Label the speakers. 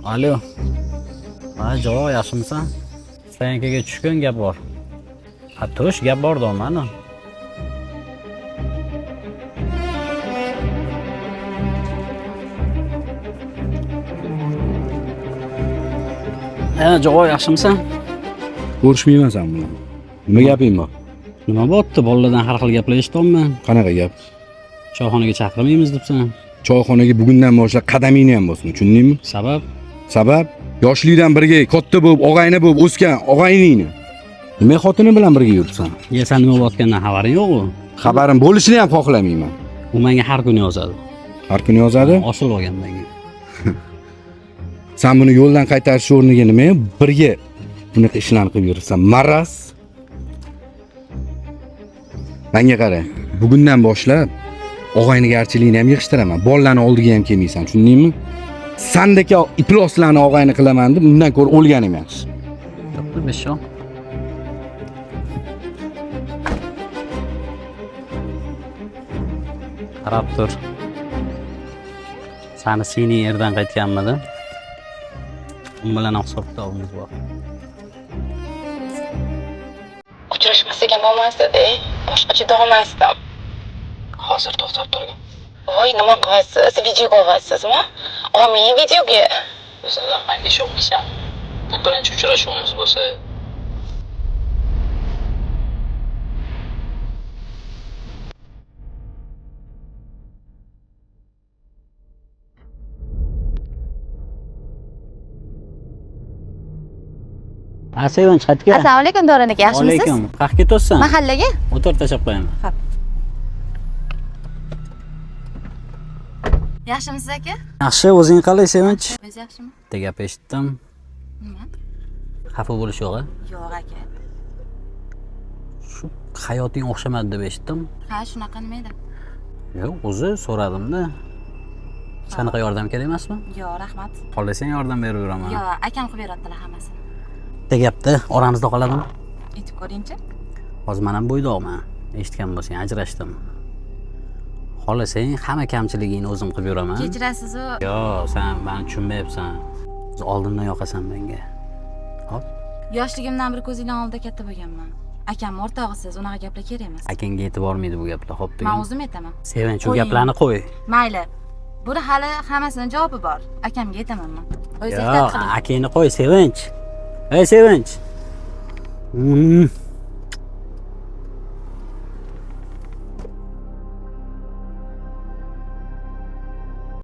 Speaker 1: Alo. Ha, javob yaxshimisan? Senga tushgan gap bor. Ha, tush gap bor-da mana. Ha, javob yaxshimisan?
Speaker 2: Ko'rishmayman sen bilan. Nima gaping bor?
Speaker 1: Nima bo'pti? Bolalardan har xil gaplar eshityapman.
Speaker 2: Qanaqa gap?
Speaker 1: Choyxonaga chaqirmaymiz debsan.
Speaker 2: Choyxonaga bugundan boshlab qadamingni ham bosma, tushundingmi?
Speaker 1: Sabab?
Speaker 2: Sabab yoshlikdan birga katta bo'lib, og'ayni bo'lib o'sgan og'ayningni. Nima xotini bilan birga yuribsan?
Speaker 1: Ya sen nima bo'layotganidan xabaring yo'q-ku?
Speaker 2: Xabarim bo'lishini ham xohlamayman.
Speaker 1: U menga har kuni yozadi.
Speaker 2: Har kuni yozadi?
Speaker 1: Osilib olgan menga.
Speaker 2: Sen buni yo'ldan qaytarish o'rniga nima? Birga bunaqa ishlarni qilib yuribsan. Maras. Menga qara. Bugundan boshlab og'aynigarchilikni ham yig'ishtiraman. Bolalarning oldiga ham kelmaysan, tushundingmi? Sandagi ifloslarni og'ayni qilaman deb undan ko'ra o'lganim yaxshi.
Speaker 1: Bo'pti, beshon. Qarab tur. Sani seniy yerdan qaytganmidi? U bilan hisob-kitobimiz bor.
Speaker 3: Uchrashmasak ham bo'lmasdi-da. Boshqa chida olmasdim. Hozir to'xtab turgin. Voy, nima qilyapsiz? Video qilyapsizmi? Olmang videoga.
Speaker 1: Bizlar menga ish yo'qmisan. Bu birinchi uchrashuvimiz bo'lsa, Sevinch, qaytga.
Speaker 4: Assalomu alaykum Doron aka, yaxshimisiz?
Speaker 1: Alaykum. Qayerga ketyapsan?
Speaker 4: Mahallaga?
Speaker 1: O'tir, tashab qo'yaman.
Speaker 4: Xo'p. Yaxshimisiz aka?
Speaker 1: Yaxshi, o'zing qalay, Sevinch?
Speaker 4: O'zi yaxshimi?
Speaker 1: Bitta gap eshitdim.
Speaker 4: Nima?
Speaker 1: Xafa bo'lish yo'q-a?
Speaker 4: Yo'q aka.
Speaker 1: Shu hayoting o'xshamadi deb eshitdim.
Speaker 4: Ha, shunaqa nima edi?
Speaker 1: Yo'q, o'zi so'radim-da. Sanaqa yordam kerak emasmi?
Speaker 4: Yo'q, rahmat.
Speaker 1: Xohlasang yordam berib beraman.
Speaker 4: Yo'q, akam qilib beryaptilar hammasini.
Speaker 1: Bitta gapda oramizda qoladimi?
Speaker 4: Aytib ko'ring-chi.
Speaker 1: Hozir men ham bo'ydoqman. Eshitgan bo'lsang, ajrashdim. Xohlasang hamma kamchiligingni o'zim qilib beraman.
Speaker 4: Kechirasiz-ku.
Speaker 1: Yo'q, sen meni tushunmayapsan. O'zi oldindan yoqasan menga. Hop.
Speaker 4: Yoshligimdan bir ko'zinglar oldida katta bo'lganman. Akam o'rtog'isiz, unaqa gaplar kerak emas.
Speaker 1: Akangga yetib bormaydi bu gaplar, xo'p
Speaker 4: Men o'zim aytaman.
Speaker 1: Sevinch, u
Speaker 4: Qo'ying.
Speaker 1: gaplarni qo'y.
Speaker 4: Mayli. Buni hali hammasini javobi bor. Akamga aytaman men. O'zingiz
Speaker 1: Yo'q, akangni qo'y, Sevinch. Ey Sevinch.